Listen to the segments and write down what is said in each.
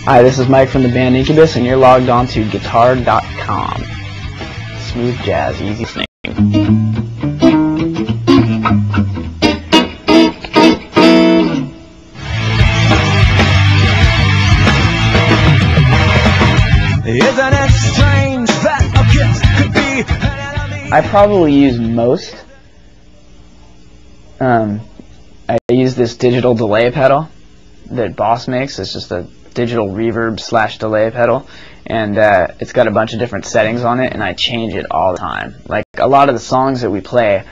Hi, this is Mike from the band Incubus, and you're logged on to guitar.com. Smooth jazz, easy listening. Isn't it strange that a gift could be an enemy? I probably use most. I use this digital delay pedal that Boss makes. It's just a digital reverb / delay pedal, and it's got a bunch of different settings on it, and I change it all the time. Like a lot of the songs that we play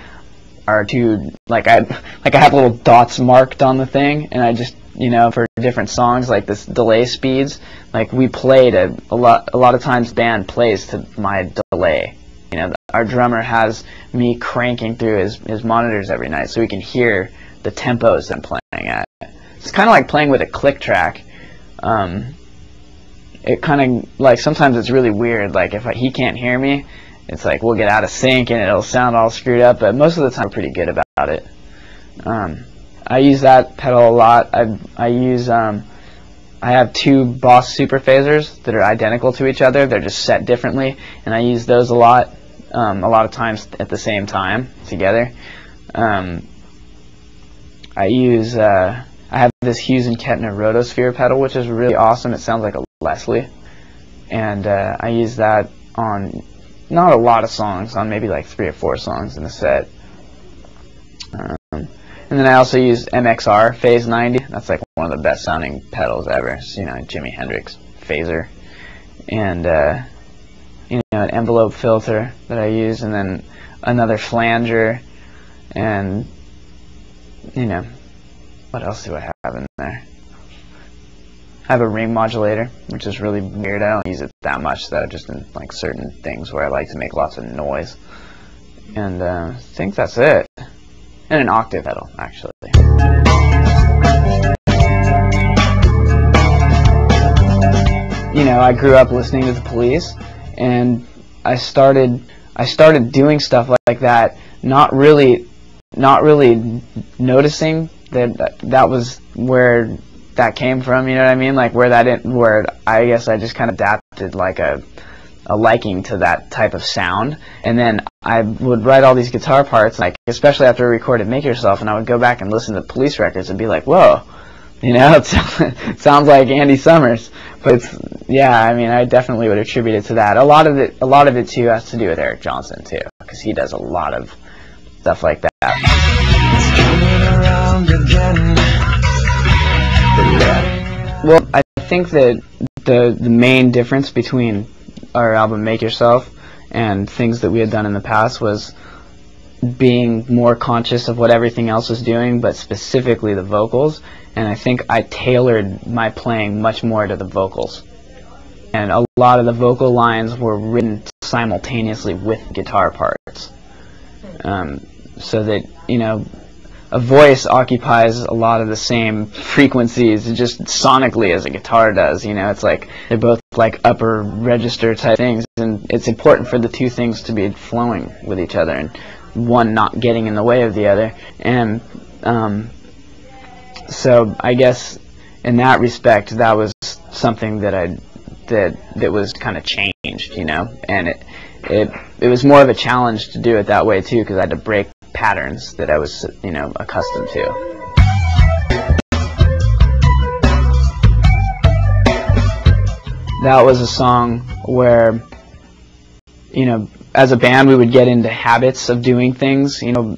are too I have little dots marked on the thing, and I just, you know, for different songs, like this delay speeds, like we play to a lot of times band plays to my delay. You know, our drummer has me cranking through his monitors every night so he can hear the tempos I'm playing at. It's kind of like playing with a click track. It kind of, like, sometimes it's really weird, like if he can't hear me, it's like we'll get out of sync and it'll sound all screwed up, but most of the time we're pretty good about it. I use that pedal a lot. I have two Boss super phasers that are identical to each other. They're just set differently, and I use those a lot of times at the same time together. I have this Hughes and Kettner Rotosphere pedal, which is really awesome. It sounds like a Leslie, and I use that on not a lot of songs, on maybe like 3 or 4 songs in the set. And then I also use MXR Phase 90. That's like one of the best sounding pedals ever. It's, you know, Jimi Hendrix phaser, and you know, an envelope filter that I use, and then another flanger, and you know, what else do I have in there? I have a ring modulator, which is really weird. I don't use it that much, though, just in like certain things where I like to make lots of noise. And I think that's it. And an octave pedal, actually. You know, I grew up listening to the Police, and I started doing stuff like that, not really noticing that was where that came from, you know what I mean? Like where I guess I just kind of adapted like a liking to that type of sound, and then I would write all these guitar parts, like especially after I recorded Make Yourself, and I would go back and listen to Police records and be like, whoa, you know, it sounds like Andy Summers. But it's, yeah, I mean, I definitely would attribute it to that. A lot of it too has to do with Eric Johnson too, because he does a lot of stuff like that. Well, I think that the main difference between our album Make Yourself and things that we had done in the past was being more conscious of what everything else was doing, but specifically the vocals. And I think I tailored my playing much more to the vocals. And a lot of the vocal lines were written simultaneously with guitar parts. So that, you know, a voice occupies a lot of the same frequencies just sonically as a guitar does. You know, it's like they're both like upper register type things, and it's important for the two things to be flowing with each other and one not getting in the way of the other. And so I guess in that respect, that was something that that was kind of changed, you know, and it was more of a challenge to do it that way too, because I had to break patterns that I was, you know, accustomed to. That was a song where, you know, as a band we would get into habits of doing things, you know,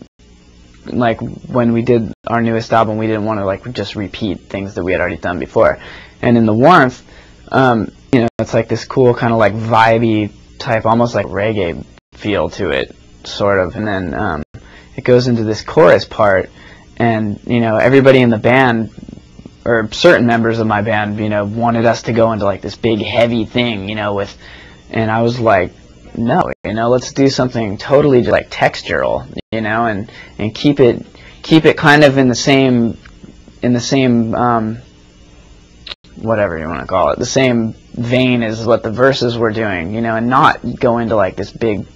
like when we did our newest album, we didn't want to like just repeat things that we had already done before. And in The Warmth, you know, it's like this cool kind of like vibey type, almost like reggae feel to it, sort of. And then it goes into this chorus part, and you know, everybody in the band, or certain members of my band, you know, wanted us to go into like this big heavy thing, you know, and I was like, no, you know, let's do something totally just like textural, you know, and keep it kind of in the same whatever you want to call it, the same vein as what the verses were doing, you know, and not go into like this big,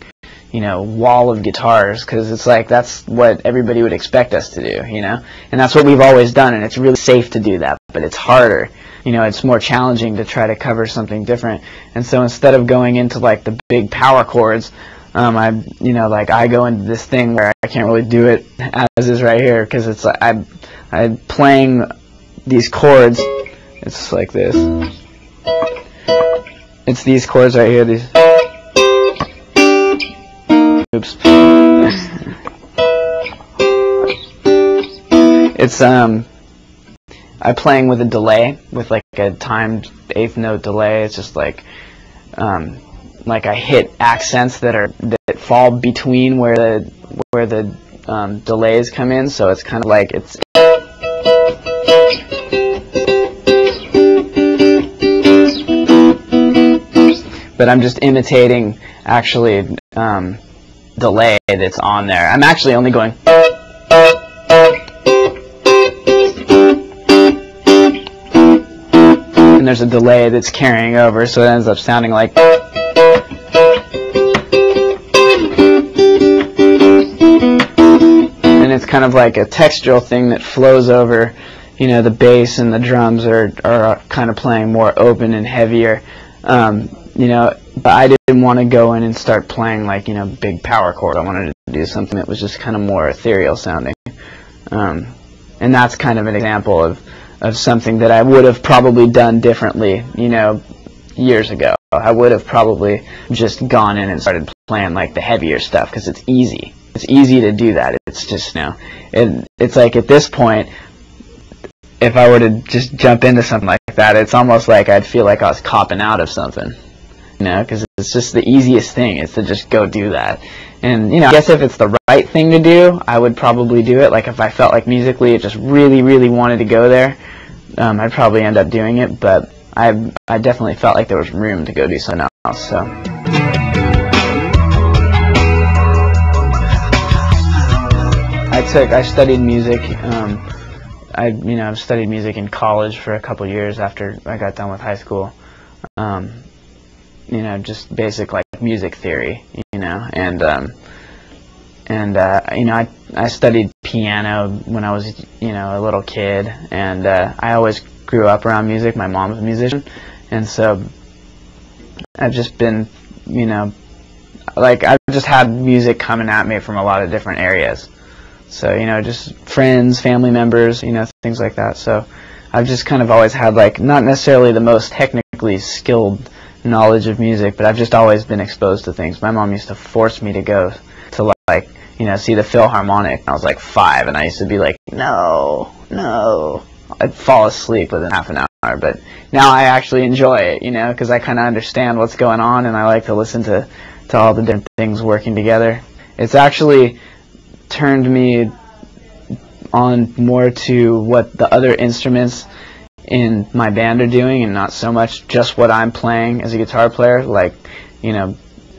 you know, wall of guitars, because it's like that's what everybody would expect us to do, you know, and that's what we've always done, and it's really safe to do that, but it's harder it's more challenging to try to cover something different. And so instead of going into like the big power chords, I go into this thing where I can't really do it as is right here, because it's like I'm playing these chords. It's like this. It's these chords right here. These. Oops. It's I'm playing with a delay, with like a timed eighth note delay. It's just like I hit accents that fall between where the delays come in. So it's kind of like it's. But I'm just imitating actually delay that's on there. I'm actually only going. And there's a delay that's carrying over, so it ends up sounding like. And it's kind of like a textural thing that flows over, the bass and the drums are kind of playing more open and heavier. But I didn't want to go in and start playing like, big power chord. I wanted to do something that was just kind of more ethereal sounding. And that's kind of an example of something that I would have probably done differently, years ago. I would have probably just gone in and started playing like the heavier stuff, because it's easy. It's easy to do that. It's just, it's like at this point, if I were to just jump into something like that, it's almost like I'd feel like I was copping out of something. Because it's just the easiest thing is to just go do that. And, I guess if it's the right thing to do, I would probably do it. Like if I felt like musically it just really, really wanted to go there, I'd probably end up doing it. But I definitely felt like there was room to go do something else. So. I studied music. I've studied music in college for a couple years after I got done with high school. Just basic like music theory, I studied piano when I was, a little kid, and I always grew up around music. My mom's a musician, and so I've just been, I've just had music coming at me from a lot of different areas. So, just friends, family members, things like that. So I've just kind of always had like not necessarily the most technically skilled knowledge of music, but I've just always been exposed to things. My mom used to force me to go to like, see the Philharmonic. I was like 5, and I used to be like, no. I'd fall asleep within half an hour, but now I actually enjoy it, because I kind of understand what's going on, and I like to listen to all the different things working together. It's actually turned me on more to what the other instruments in my band are doing, and not so much just what I'm playing as a guitar player. Like,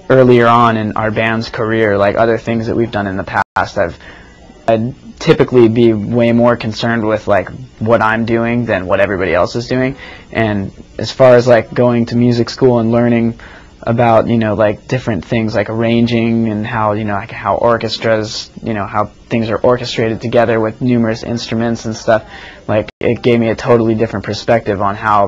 earlier on in our band's career, like other things that we've done in the past, I'd typically be way more concerned with like what I'm doing than what everybody else is doing. And as far as like going to music school and learning about, like different things like arranging and how, like how orchestras, how things are orchestrated together with numerous instruments and stuff, like it gave me a totally different perspective on how,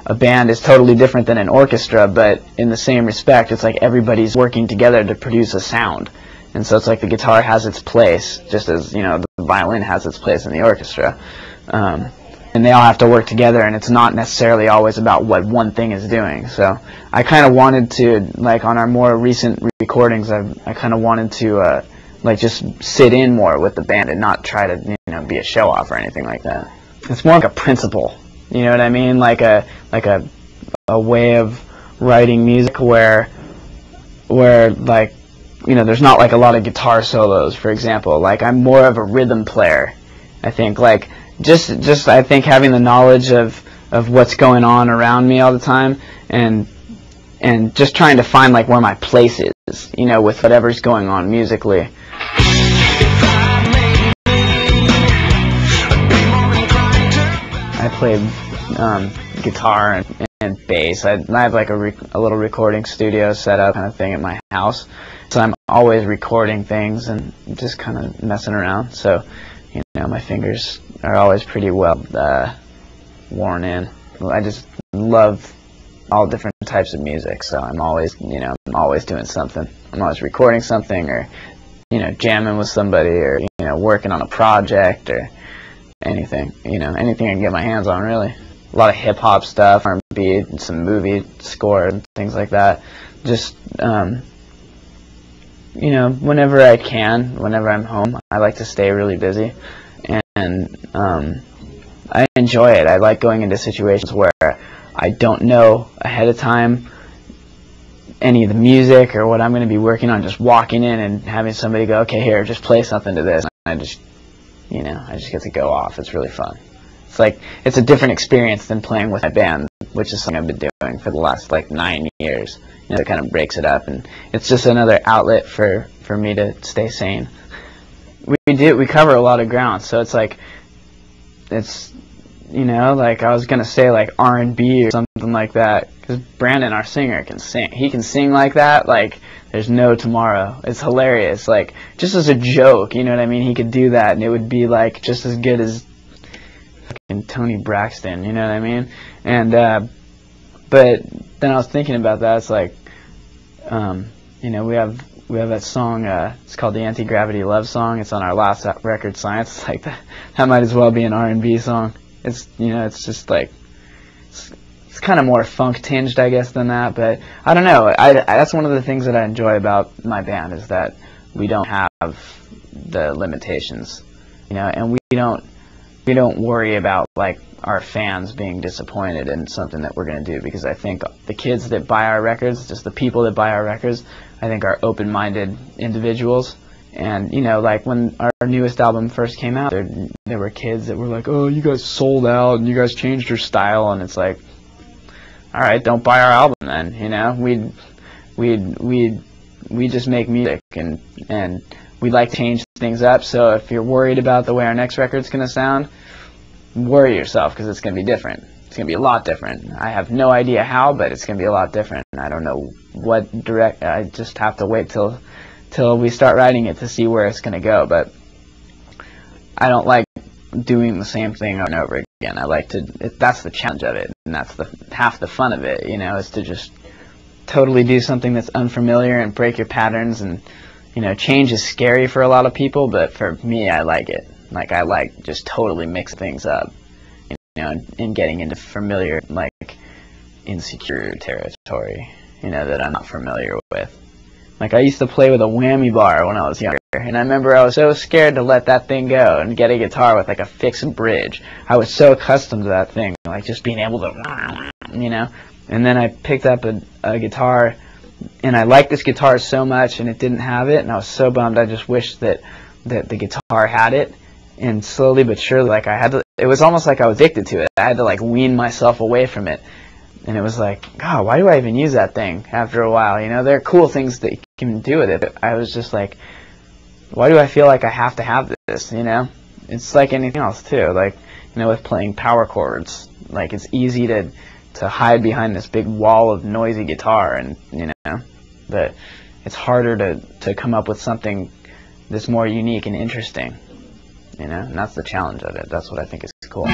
a band is totally different than an orchestra, but in the same respect, it's like everybody's working together to produce a sound. And so it's like the guitar has its place, just as, the violin has its place in the orchestra. And they all have to work together, and it's not necessarily always about what one thing is doing. So I kind of wanted to, like on our more recent recordings, I kind of wanted to like just sit in more with the band and not try to be a show off or anything like that. It's more like a principle, you know what I mean? Like a way of writing music where like there's not like a lot of guitar solos, for example. Like I'm more of a rhythm player, I think. Like just I think having the knowledge of what's going on around me all the time, and just trying to find like where my place is, with whatever's going on musically. I played guitar and bass. I have like a little recording studio set up kind of thing at my house, so I'm always recording things and just kind of messing around. So my fingers are always pretty well worn in. I just love all different types of music, so I'm always, I'm always doing something. I'm always recording something, or, jamming with somebody, or, working on a project, or anything, anything I can get my hands on, really. A lot of hip-hop stuff, R&B, some movie score, and things like that. Just, whenever I can, whenever I'm home, I like to stay really busy, and I enjoy it. I like going into situations where I don't know ahead of time any of the music or what I'm going to be working on, just walking in and having somebody go, okay, here, just play something to this. And I just get to go off. It's really fun. It's like, it's a different experience than playing with my band, which is something I've been doing for the last, 9 years. It kind of breaks it up, and it's just another outlet for me to stay sane. We cover a lot of ground, so it's like, it's, I was gonna say R&B or something like that, because Brandon, our singer, can sing. He can sing like that, there's no tomorrow. It's hilarious, just as a joke, you know what I mean? He could do that, and it would be just as good as fucking Tony Braxton, you know what I mean? And but then I was thinking about that. It's we have that song. It's called the Anti-Gravity Love Song. It's on our last record, Science. It's that might as well be an R&B song. It's it's just it's kind of more funk tinged, I guess, than that. But I don't know. That's one of the things that I enjoy about my band, is that we don't have the limitations, and we don't worry about our fans being disappointed in something that we're going to do, because I think the kids that buy our records, just the people that buy our records, I think are open-minded individuals. And when our newest album first came out, there were kids that were like, oh, you guys sold out and you guys changed your style, and it's like, all right, don't buy our album then. We just make music, and we like to change things up. So if you're worried about the way our next record's going to sound, worry yourself, because it's going to be different. It's going to be a lot different. I have no idea how, but it's going to be a lot different. I don't know what I just have to wait till we start writing it to see where it's going to go. But I don't like doing the same thing over and over again. I like to, that's the challenge of it, and that's half the fun of it, is to just totally do something that's unfamiliar and break your patterns. And change is scary for a lot of people, but for me, I like it. I like just totally mix things up, and getting into familiar, insecure territory, that I'm not familiar with. I used to play with a whammy bar when I was younger, and I remember I was so scared to let that thing go and get a guitar with a fixed bridge. I was so accustomed to that thing, just being able to, And then I picked up a guitar, and I liked this guitar so much, and it didn't have it, and I was so bummed. I just wished that the guitar had it. And slowly but surely, I had to, it was almost like I was addicted to it. I had to wean myself away from it. And it was God, why do I even use that thing after a while? There are cool things that you can do with it, but I was just why do I feel like I have to have this, It's like anything else, too. With playing power chords, it's easy to hide behind this big wall of noisy guitar, and, but it's harder to come up with something that's more unique and interesting, and that's the challenge of it. That's what I think is cool.